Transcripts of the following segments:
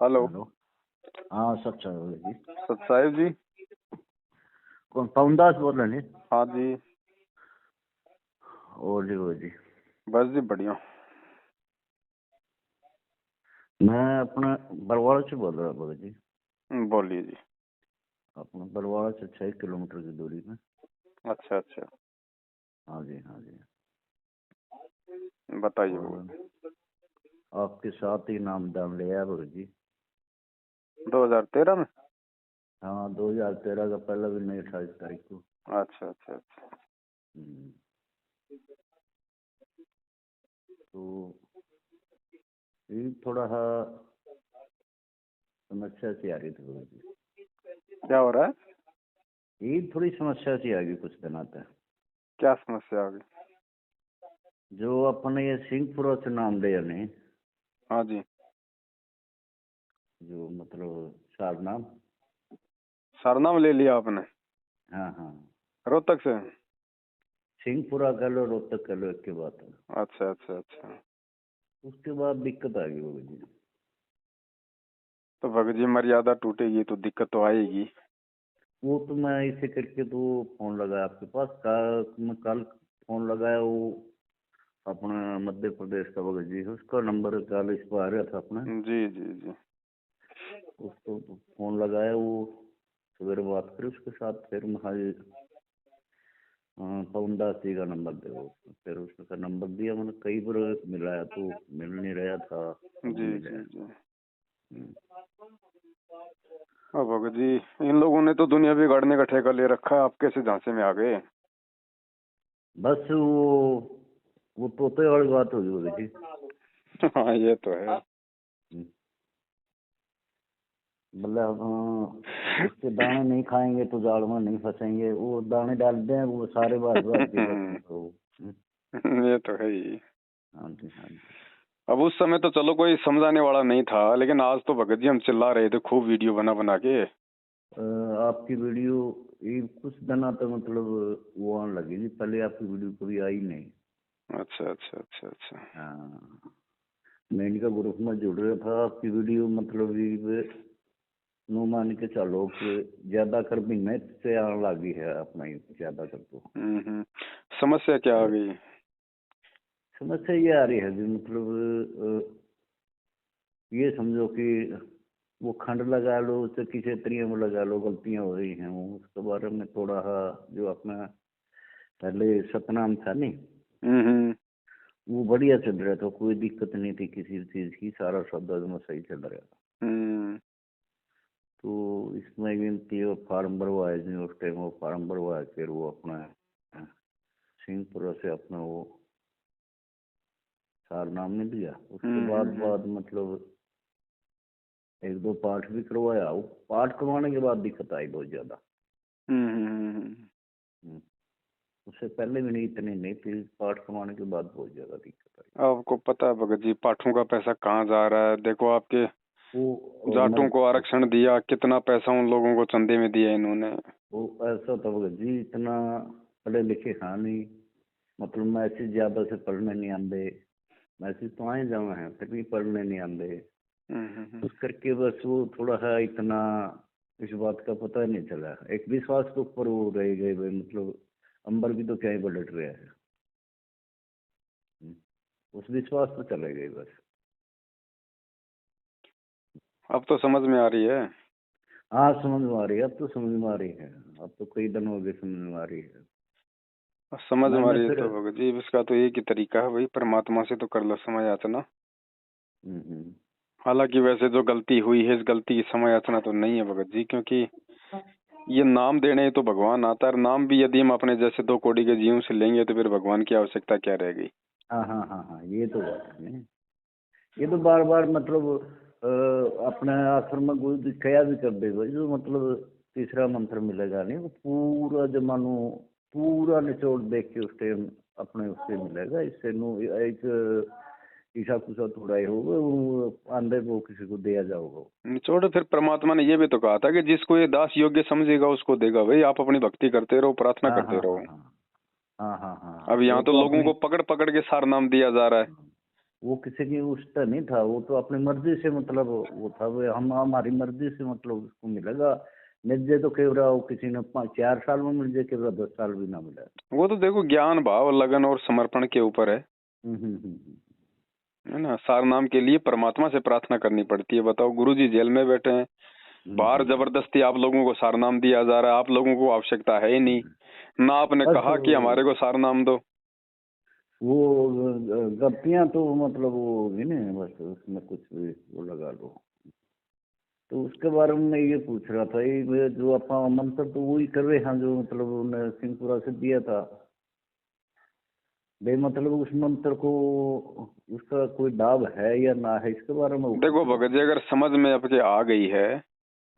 Hello. Hello. हाँ सच जी। सत साहिब जी। कौन पवनदास बोल रहे हैं? हाँ जी। वो जी बस जी बढ़िया। मैं अपना बरवाड़ा से बोल रहा हूँ जी। बोलिए जी। अपना बरवाड़ा से 6 किलोमीटर की दूरी में। अच्छा अच्छा। हाँ जी हाँ जी। बताइए और वो। आपके साथ ही नाम डाल लिया भगत जी। 2013 में। हाँ 2013 का पहला भी नहीं, 28 तारीख को। अच्छा अच्छा अच्छा। हम्म। तो ये थोड़ा सा समस्या सी आ रही थी भगत जी। क्या हो रहा है? ये थोड़ी समस्या सी आ गई कुछ दिनों तक। क्या समस्या आ गई? जो अपने ये सिंहपुरा से नाम लिया नहीं, हाँ जी। जो मतलब सारनाम। सरनाम ले लिया आपने? हाँ हाँ। रोहतक से? सिंहपुरा कह लो, रोहतक कह लो, एक के बाद है। अच्छा अच्छा अच्छा। उसके बाद दिक्कत आ गई होगी जी। तो भगत जी मर्यादा टूटेगी तो दिक्कत तो आएगी। वो तो मैं इसे करके तो फोन लगाया आपके पास। मैं कल फोन लगाया, वो अपना मध्य प्रदेश का भगत जी है, उसका नंबर कल इस पर आ रहा था अपना। जी जी जी। उसको फोन लगाया, वो सवेरे बात करी उसके साथ। फिर मैं पवन दास जी का नंबर दे, फिर उसका नंबर दिया। मैंने कई बार मिलाया तो मिल नहीं रहा था, अब जी मिला। जी जी। अब भगत जी इन लोगों ने तो दुनिया बिगाड़ने का ठेका ले रखा है, आप कैसे झांसे में आ गए? बस वो तोते वाली बात होगी भगत जी। हाँ ये तो है। मतलब उसके दाने नहीं खाएंगे तो जाल में नहीं फंसेंगे। वो दाने डालते हैं, वो सारे भाग भाग के बस तो। ये तो है ही। हाँ जी हाँ जी। अब उस समय तो चलो कोई समझाने वाला नहीं था, लेकिन आज तो भगत जी हम चिल्ला रहे थे खूब वीडियो बना बना के। आपकी वीडियो ये कुछ दिन तक मतलब वो आने लगी जी। पहले आपकी वीडियो कभी आई नहीं। अच्छा अच्छा अच्छा अच्छा। हाँ, मैं इनका ग्रुप में जुड़ रहा था, आपकी वीडियो मतलब ये नो मान के चलो कि ज्यादा कर महीने से आने लगी है अपना, ज्यादा कर तो। समस्या क्या आ गई? समस्या ये आ रही है जी, मतलब ये समझो कि वो खंड लगा लो तो किसी तरीके में लगा लो, गलतियां हो रही हैं। वो उसके बारे में थोड़ा सा जो अपना पहले सतनाम था नहीं, हम्म। वो बढ़िया चल रहा था, कोई दिक्कत नहीं थी किसी चीज की, सारा शब्द में सही चल रहा था। हम्म। तो इसमें गिनती वो फार्म भरवाए जी, उस टाइम वो फार्म भरवाए, फिर वो अपना सिंहपुरा से अपना वो सारनाम में लिया। उसके बाद मतलब एक दो पाठ भी करवाया। वो पाठ करवाने के बाद दिक्कत आई बहुत ज्यादा। उससे पहले भी नहीं, इतनी नहीं थी, पाठ करवाने के बाद बहुत ज्यादा दिक्कत आई। आपको पता है भगत जी पाठों का पैसा कहाँ जा रहा है? देखो आपके वो जाटों को आरक्षण दिया, कितना पैसा उन लोगों को चंदे में दिया इन्होंने। वो ऐसा था भगत जी, इतना पढ़े लिखे हाँ नहीं, मतलब मैसेज ज्यादा से पढ़ने नहीं आते। मैसेज तो आए जमा है, फिर भी पढ़ने नहीं आते। उस करके बस वो थोड़ा सा इतना इस बात का पता नहीं चला। एक विश्वास के ऊपर वो रह गए भाई, मतलब अंबर भी तो क्या ही पलट रहा है। उस विश्वास पर चले गए बस। अब तो समझ में आ रही है। हाँ समझ में आ रही है, अब तो समझ में आ रही है। अब तो कई दिन हो गए समझ में आ रही है। अब समझ में आ मैंने रही है फिर तो भगत जी इसका तो एक ही तरीका है, भाई परमात्मा से तो कर लो समय याचना। हालांकि वैसे जो गलती हुई है, इस गलती की समय याचना तो नहीं है भगत जी, क्योंकि ये नाम देने ही तो भगवान आता है। नाम भी यदि हम अपने जैसे 2 कौड़ी के जीवों से लेंगे तो फिर भगवान की आवश्यकता क्या रह गई? हाँ हाँ हाँ हाँ, ये तो बात है। ये तो बार बार मतलब अपने आखिर में कोई क्या भी कर देगा जो मतलब तीसरा मंत्र मिलेगा नहीं, वो पूरा जमानो पूरा निचोड़ देख के उस टाइम अपने उससे मिलेगा। इससे नो एक ईसा कुसा थोड़ा ही होगा, वो आंधे को किसी को दिया जाओगा। निचोड़ फिर परमात्मा ने ये भी तो कहा था कि जिसको ये दास योग्य समझेगा उसको देगा। भाई आप अपनी भक्ति करते रहो, प्रार्थना हाँ करते हाँ रहो। हाँ हाँ हाँ हाँ हाँ अब हाँ, वो यहाँ तो तो लोगों अपनी। को पकड़ पकड़ के सार नाम दिया जा रहा है। वो किसी की उसका नहीं था, वो तो अपनी मर्जी से मतलब वो था, वो हम हमारी मर्जी से मतलब उसको मिलेगा। मिल जाए तो केवरा वो किसी ने 4 साल में मिल जाए, केवरा 10 साल भी ना मिले। वो तो देखो ज्ञान भाव लगन और समर्पण के ऊपर है ना। सार नाम के लिए परमात्मा से प्रार्थना करनी पड़ती है। बताओ, गुरुजी जेल में बैठे हैं, बाहर जबरदस्ती आप लोगों को सार नाम दिया जा रहा है, आप लोगों को आवश्यकता है ही नहीं ना, आपने बस कहा कि हमारे को सार नाम दो। वो गलतियां तो मतलब वो होगी ना, बस उसमें कुछ भी वो लगा लो। तो उसके बारे में मैं ये पूछ रहा था, ये जो अपना मंत्र तो वही कर रहे हैं जो मतलब उन्हें सिंहपुरा से दिया था भाई, मतलब उस मंत्र को उसका कोई दाव है या ना है, इसके बारे में वो देखो पूछ रहा भगत जी, अगर समझ में आपके आ गई है था।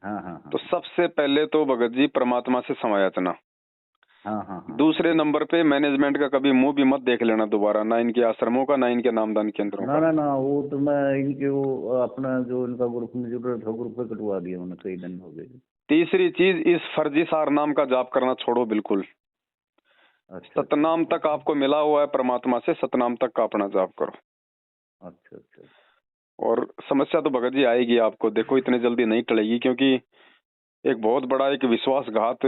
हाँ हाँ तो हाँ सबसे पहले तो भगत जी परमात्मा से समायाचना। हाँ हाँ हाँ। दूसरे नंबर पे मैनेजमेंट का कभी मुंह भी मत देख लेना दोबारा, ना इनके आश्रमों का, ना इनके नामदान केंद्रों ना का। ना ना, वो तो मैं इनके वो अपना जो इनका ग्रुप में जुड़ रहा था, ग्रुप पे कटवा दिया उन्हें, कई दिन हो गए। तीसरी चीज, इस फर्जी सार नाम का जाप करना छोड़ो बिल्कुल। अच्छा अच्छा सतनाम तक आपको मिला हुआ है परमात्मा से, सतनाम तक का अपना जाप करो। अच्छा अच्छा। और समस्या तो भगत जी आएगी आपको, देखो इतनी जल्दी नहीं टलेगी, क्योंकि एक बहुत बड़ा एक विश्वासघात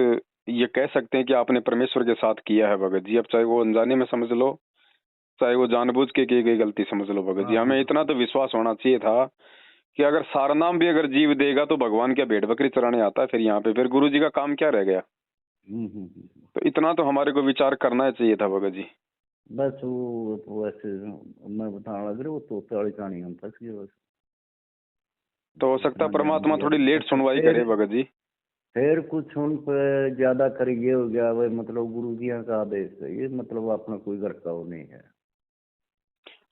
ये कह सकते हैं कि आपने परमेश्वर के साथ किया है भगत जी। अब चाहे वो अनजाने में समझ लो, चाहे वो जानबूझ के की गई गलती समझ लो भगत जी, हाँ हाँ हमें इतना तो विश्वास होना चाहिए था कि अगर सारनाम भी अगर जीव देगा तो भगवान क्या भेड़ बकरी चराने आता है फिर यहाँ पे, फिर गुरु जी का काम क्या रह गया। तो इतना तो हमारे को विचार करना चाहिए था भगत जी। बस वो वैसे मैं बताने लग रहा, वो तोते वाली कहानी हम फंस गए बस। तो हो सकता है इतना ज्ञान परमात्मा दिया थोड़ी लेट अच्छा, सुनवाई करे भगत जी। फिर कुछ उन पे ज्यादा कर ये हो गया भाई, मतलब गुरु जी का आदेश है ये, मतलब अपना कोई घर का वो नहीं है।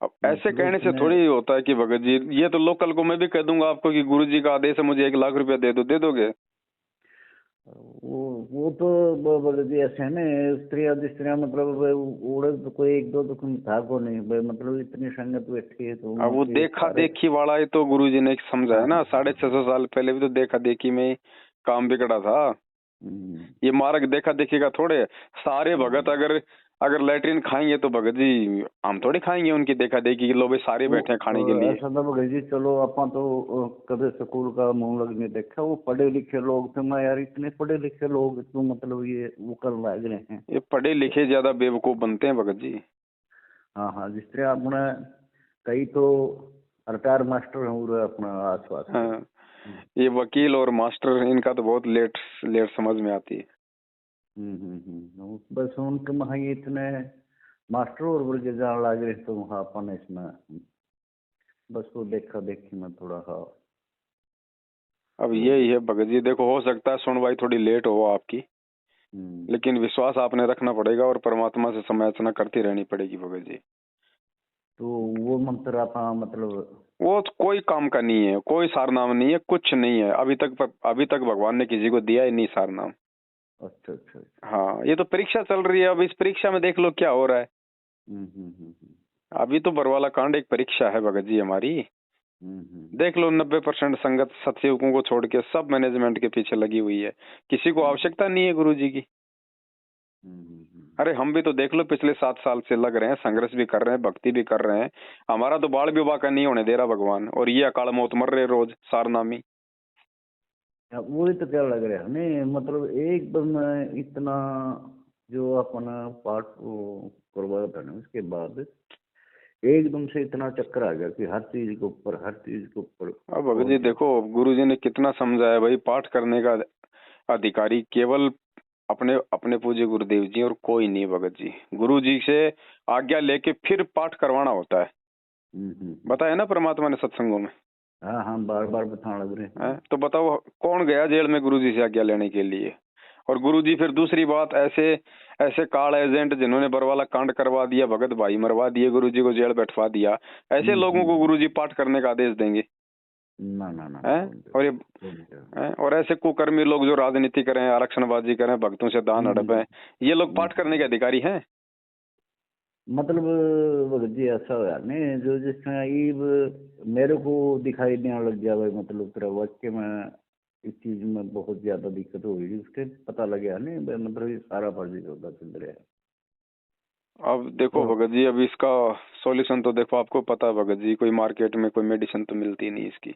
अब ऐसे मतलब कहने से इतने थोड़ी होता है कि भगत जी, ये तो लोकल को मैं भी कह दूंगा आपको कि गुरु जी का आदेश है, मुझे 1 लाख रुपया दे दो, दे दोगे? वो तो बोले जी ऐसे है ना, स्त्रियाँ स्त्रियाँ मतलब भाई, उड़े तो कोई एक दो तो कम था को नहीं भाई, मतलब इतनी संगत बैठी है तो अब वो उनके देखा सारे। देखी वाला ही तो गुरु जी ने समझा है हाँ ना, हाँ हाँ 650 साल पहले भी तो देखा देखी में ही काम बिगड़ा था। हम्म, ये मार्ग देखा देखी का थोड़े है। सारे भगत हम्म। अगर अगर लैट्रिन खाएंगे तो भगत जी हम थोड़ी खाएंगे उनकी देखा देखी कि लो भाई सारे वो बैठे हैं खाने के लिए। ऐसा था भाई जी, चलो अपन तो कभी स्कूल का मुंह लगने देखा, वो पढ़े लिखे लोग थे, मैं यार इतने पढ़े लिखे लोग तो मतलब ये वो कर लग रहे हैं। ये पढ़े लिखे ज्यादा बेवकूफ बनते हैं भगत जी। हाँ हाँ, जिस तरह अपने कई तो रिटायर मास्टर हैं पूरे अपना आस पास के। हाँ, ये वकील और मास्टर इनका तो बहुत लेट लेट समझ में आती है। बस उनके वहाँ ये इतने मास्टर और वर्ग जान लग रहे तो वहाँ अपन इसमें बस वो देखा देखी में थोड़ा हाँ अब वो यही है भगत जी, देखो हो सकता है सुनवाई थोड़ी लेट हो आपकी, हम्म, लेकिन विश्वास आपने रखना पड़ेगा और परमात्मा से समायाचना करती रहनी पड़ेगी भगत जी। तो वो मंत्र आप मतलब वो तो कोई काम का नहीं है, कोई सारनाम नहीं है, कुछ नहीं है अभी तक भगवान ने किसी को दिया ही नहीं सारनाम। अच्छा अच्छा अच्छा। हाँ, ये तो परीक्षा चल रही है, अब इस परीक्षा में देख लो क्या हो रहा है। अभी तो बरवाला कांड एक परीक्षा है भगत जी हमारी। देख लो 90% संगत सतयुगों को छोड़ के सब मैनेजमेंट के पीछे लगी हुई है, किसी को आवश्यकता नहीं है गुरु जी की। अरे हम भी तो देख लो पिछले 7 साल से लग रहे हैं, संघर्ष भी कर रहे हैं, भक्ति भी कर रहे हैं, हमारा तो बाल विवाह का नहीं होने दे रहा भगवान, और ये अकाल मौत मर रहे रोज सारनामी। वही तो क्या लग रहा है हमें, मतलब एकदम इतना जो अपना पाठ वो करवाया था ना, उसके बाद एकदम से इतना चक्कर आ गया कि हर चीज के ऊपर हर चीज के ऊपर अब भगत जी पहुंच गया। देखो, गुरु जी ने कितना समझाया भाई, पाठ करने का अधिकारी केवल अपने अपने पूज्य गुरुदेव जी और कोई नहीं भगत जी। गुरु जी से आज्ञा लेके फिर पाठ करवाना होता है, बताया ना परमात्मा ने सत्संगों में। हाँ हाँ, बार बार बताने लग रहे हैं। तो बताओ कौन गया जेल में गुरु जी से आज्ञा लेने के लिए? और गुरु जी फिर दूसरी बात, ऐसे ऐसे काल एजेंट जिन्होंने बरवाला कांड करवा दिया, भगत भाई मरवा दिए, गुरु जी को जेल बैठवा दिया, ऐसे लोगों को गुरु जी पाठ करने का आदेश देंगे? ना ना ना ना, हैं? और ये और ऐसे कुकर्मी लोग जो राजनीति करें, आरक्षणबाजी करें, भक्तों से दान हड़पें, ये लोग पाठ करने के अधिकारी हैं? मतलब भगत जी ऐसा होया नहीं, जो जिस तरह ईब मेरे को दिखाई देने लग गया भाई, मतलब तेरा वाक्य में इस चीज में बहुत ज्यादा दिक्कत हो गई, उसके पता लग गया नहीं मतलब ये सारा फर्जी होता चल रहा है। अब देखो तो भगत जी, अब इसका सॉल्यूशन तो देखो आपको पता है भगत जी, कोई मार्केट में कोई मेडिसिन तो मिलती नहीं इसकी।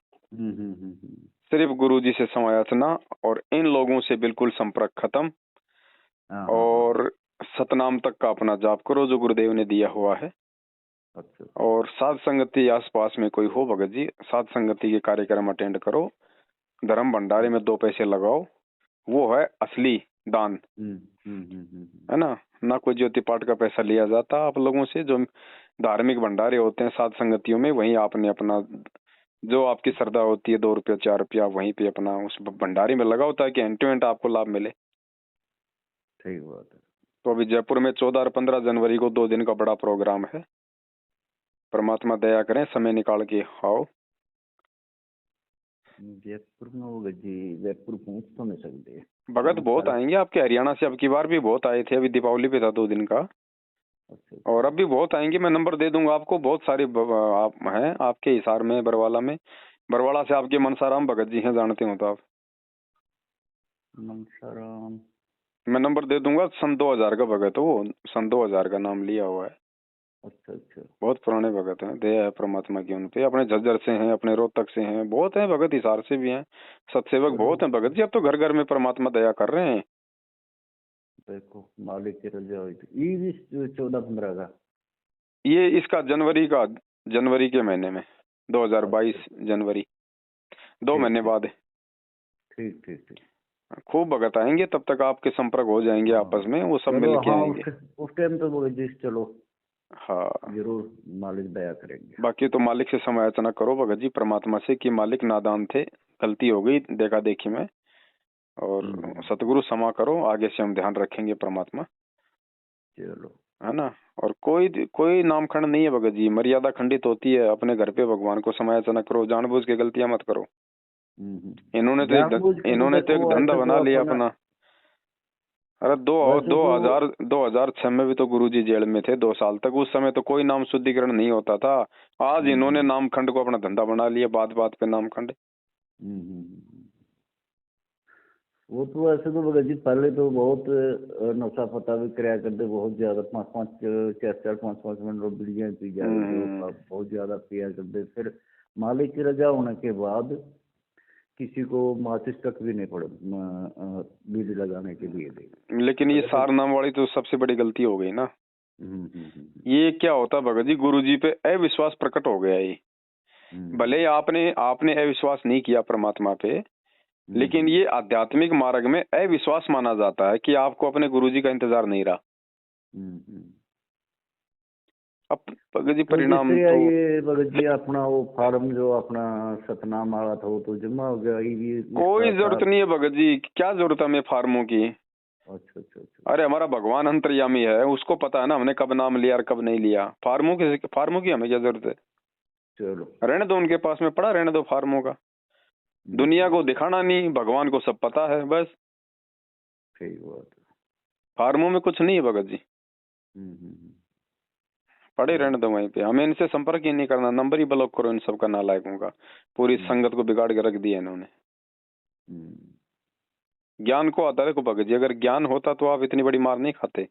सिर्फ गुरुजी से समायाचना और इन लोगों से बिल्कुल संपर्क खत्म, और सतनाम तक का अपना जाप करो जो गुरुदेव ने दिया हुआ है। अच्छा। और साध संगति आसपास में कोई हो भगत जी, साध संगति के कार्यक्रम अटेंड करो, धर्म भंडारे में 2 पैसे लगाओ, वो है असली दान, है ना कोई ज्योति पाठ का पैसा लिया जाता आप लोगों से। जो धार्मिक भंडारे होते हैं साध संगतियों में, वहीं आपने अपना जो आपकी श्रद्धा होती है 2 रुपया 4 रुपया वहीं पे अपना उस भंडारे में लगाओ, ताकि एंड टू एंड आपको लाभ मिले। सही बात है। तो अभी जयपुर में 14 और 15 जनवरी को 2 दिन का बड़ा प्रोग्राम है। परमात्मा दया करें, समय निकाल के आओ। जयपुर में होगा जी, जयपुर पहुंच तो नहीं सकते भगत बहुत आएंगे आपके, हरियाणा से अब की बार भी बहुत आए थे, अभी दीपावली पे था 2 दिन का। अच्छा। और अब भी बहुत आएंगे, मैं नंबर दे दूंगा आपको। बहुत सारे आप हैं आपके हिसार में, बरवाला में। बरवाला से आपके मनसाराम भगत जी हैं, जानते हो तो आप। मनसाराम मैं नंबर दे दूंगा, सन 2000 का भगत हो वो, सन 2000 का नाम लिया हुआ है। अच्छा अच्छा। बहुत पुराने भगत हैं, दया है परमात्मा की उन पे। अपने झज्जर से हैं, अपने रोहतक से हैं, बहुत हैं भगत, हिसार से भी हैं, सत्सेवक बहुत हैं भगत जी। अब तो घर घर में परमात्मा दया कर रहे हैं। देखो मालिक की रजा हुई थी, ये भी 14-15 का, ये इसका जनवरी के महीने में 2022 जनवरी, 2 महीने बाद। ठीक ठीक ठीक। खूब भगत आएंगे, तब तक आपके संपर्क हो जाएंगे आपस में, वो सब मिल के आएंगे। उस टाइम तो वो जिस चलो हाँ जरूर मालिक दया करेंगे। बाकी तो मालिक से समायाचना करो भगत जी, परमात्मा से, कि मालिक नादान थे, गलती हो गई देखा देखी में, और सतगुरु क्षमा करो, आगे से हम ध्यान रखेंगे परमात्मा। चलो, है ना। और कोई नामखंड नहीं है भगत जी, मर्यादा खंडित होती है। अपने घर पे भगवान को समायाचना करो, जानबूझ के गलतियां मत करो। इन्होंने तो एक धंधा बना लिया अपना। अरे 2006 में भी तो गुरुजी जेल में थे 2 साल तक, उस समय तो कोई नाम शुद्धिकरण नहीं होता था। आज इन्होंने नामखंड को अपना धंधा बना लिया, बात बात पे नामखंड। वो तो ऐसे तो भगत जी पहले तो बहुत नशा पता भी कराया करते, बहुत ज्यादा 5-5 मिनट बीड़ियाँ पी जाए, बहुत ज्यादा पिया करते। फिर मालिक की रजा होने के बाद किसी को माचिस तक भी नहीं पड़े बीड़ी लगाने के लिए। लेकिन ये सार नाम वाली तो सबसे बड़ी गलती हो गई ना। ये क्या होता भगत जी, गुरुजी पे अविश्वास प्रकट हो गया। ये भले आपने अविश्वास नहीं किया परमात्मा पे, लेकिन ये आध्यात्मिक मार्ग में अविश्वास माना जाता है कि आपको अपने गुरुजी का इंतजार नहीं रहा। अब भगत जी परिणाम तो ये भगत जी अपना वो फार्म जो अपना सतनाम वाला था वो तो जमा हो गया। ये कोई जरूरत नहीं है भगत जी, क्या जरूरत है हमें फार्मों की। अच्छा अच्छा अच्छा। अरे हमारा भगवान अंतर्यामी है, उसको पता है ना हमने कब नाम लिया और कब नहीं लिया। फार्मों की हमें क्या जरूरत है। चलो रहने दो, उनके पास में पड़ा रहने दो फार्मों का। दुनिया को दिखाना नहीं, भगवान को सब पता है बस। सही बात है। फार्मों में कुछ नहीं है भगत जी, पड़े रहने दो वहीं पे। हमें इनसे संपर्क ही नहीं करना, नंबर ही ब्लॉक करो इन सबका, नालायकों का। पूरी संगत को बिगाड़ के रख दिया इन्होंने। ज्ञान को आता है को भगत जी, अगर ज्ञान होता तो आप इतनी बड़ी मार नहीं खाते।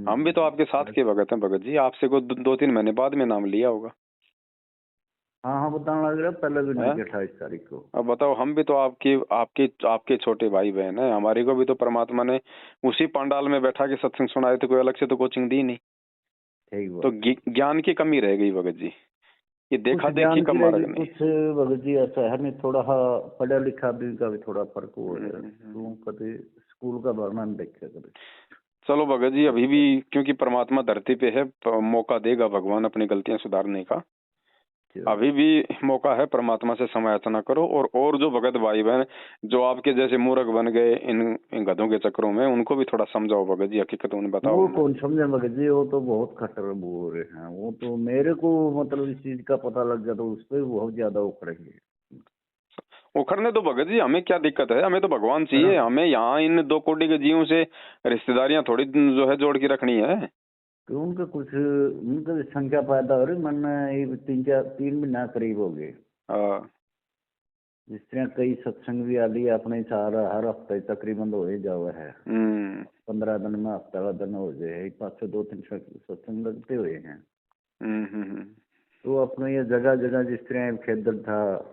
हम भी तो आपके साथ के भगत हैं भगत जी, आपसे को 2-3 महीने बाद में नाम लिया होगा। हाँ बताने लग रहा पहले भी नहीं, 28 तारीख को। अब बताओ, हम भी तो आपके छोटे भाई बहन है। हमारे को भी तो परमात्मा ने उसी पंडाल में बैठा के सत्संग सुनाए थे, कोई अलग से तो कोचिंग दी नहीं। तो ज्ञान की कमी रह गई भगत जी, ये देखा देखी का मार्ग नहीं। कुछ भगत जी ऐसा है नहीं, थोड़ा पढ़ा लिखा भी का भी थोड़ा फर्क हो है। तो कभी स्कूल का भरना नहीं देखा कभी। चलो भगत जी, अभी भी क्योंकि परमात्मा धरती पे है, मौका देगा भगवान अपनी गलतियां सुधारने का। अभी भी मौका है, परमात्मा से समायाचना करो। और जो भगत भाई बहन जो आपके जैसे मूर्ख बन गए इन गधों के चक्रों में, उनको भी थोड़ा समझाओ भगत जी, हकीकत उन्हें बताओ। वो कौन समझे भगत जी, वो तो बहुत खतर बोल रहे हैं। वो तो मेरे को मतलब इस चीज का पता लग गया तो उस पर बहुत ज्यादा उखड़ेंगे। उखड़ने दो भगत जी, हमें क्या दिक्कत है, हमें तो भगवान चाहिए। हमें यहाँ इन 2 कोटि के जीवों से रिश्तेदारियां थोड़ी जो है जोड़ के रखनी है। उनका कुछ उनका संख्या पैदा हो रही, मन 3 महीना करीब हो गए। जिस तरह कई सत्संग भी आ रही है अपने हर हफ्ते तकरीबन हो ही जावा है। 15 दिन में हफ्ता दिन हो जाए, 5 से 2-3 सत्संग लगते हुए हैं। तो अपने ये जगह जगह जिस तरह खेदर था,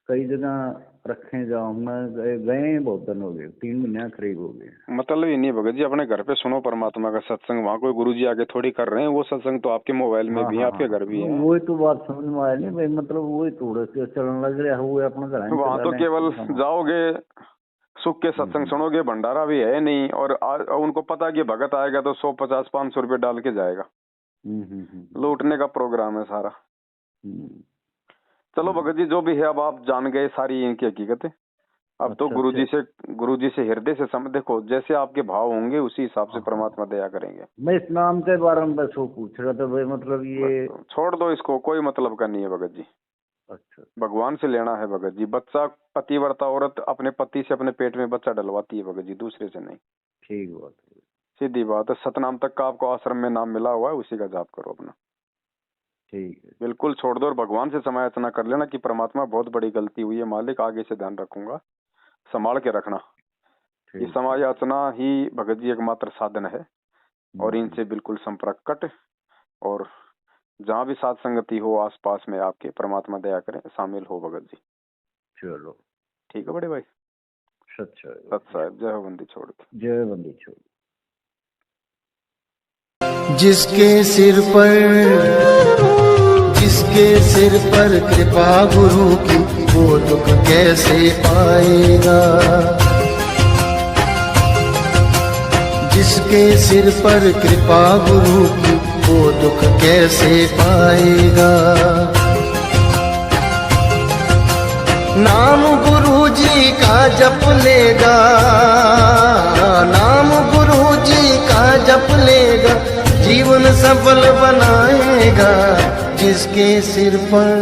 कई जगह रखे जाओ, मैं गए बहुत दिन हो गए, 3 महीने करीब हो गए। मतलब ये नहीं भगत जी, अपने घर पे सुनो परमात्मा का सत्संग, वहाँ कोई गुरुजी आके थोड़ी कर रहे हैं, वो सत्संग तो आपके मोबाइल में भी है, आपके घर भी है। वही तो बात समझ में आया नहीं भाई, मतलब वही थोड़ा सा चलन लग रहा है, वो अपना घर। वहाँ तो केवल जाओगे, सुख के सत्संग सुनोगे, भंडारा भी है नहीं, और उनको पता है कि भगत आएगा तो 150-500 रुपये डाल के जाएगा, लूटने का प्रोग्राम है सारा। चलो भगत जी, जो भी है अब आप जान गए सारी इनकी हकीकत है। अब तो गुरुजी से हृदय से समझ, देखो जैसे आपके भाव होंगे उसी हिसाब से परमात्मा दया करेंगे। मैं इस नाम के बारे में बस वो पूछ रहा था भाई, मतलब ये छोड़ दो इसको, कोई मतलब का नहीं है भगत जी। अच्छा, भगवान से लेना है भगत जी। बच्चा, पतिव्रता औरत अपने पति से अपने पेट में बच्चा डलवाती है भगत जी, दूसरे से नहीं। ठीक बात है, सीधी बात है। सतनाम तक का आपको आश्रम में नाम मिला हुआ है, उसी का जाप करो अपना। ठीक है, बिल्कुल छोड़ दो और भगवान से समायाचना कर लेना कि परमात्मा बहुत बड़ी गलती हुई है मालिक, आगे से ध्यान रखूंगा, संभाल के रखना। ये समायाचना ही भगत जी एकमात्र साधन है, और इनसे बिल्कुल संपर्क कट, और जहाँ भी साथ संगति हो आसपास में आपके, परमात्मा दया करें, शामिल हो भगत जी। चलो ठीक है बड़े भाई। सत साहब, जय हो बंदी छोड़ के। जय बंदी छोड़। जिसके सिर पर कृपा गुरु की, वो दुख कैसे पाएगा। जिसके सिर पर कृपा गुरु की, वो दुख कैसे पाएगा। नाम गुरु जी का जप लेगा, नाम गुरु जी का जप लेगा, जीवन सफल बनाएगा। जिसके सिर पर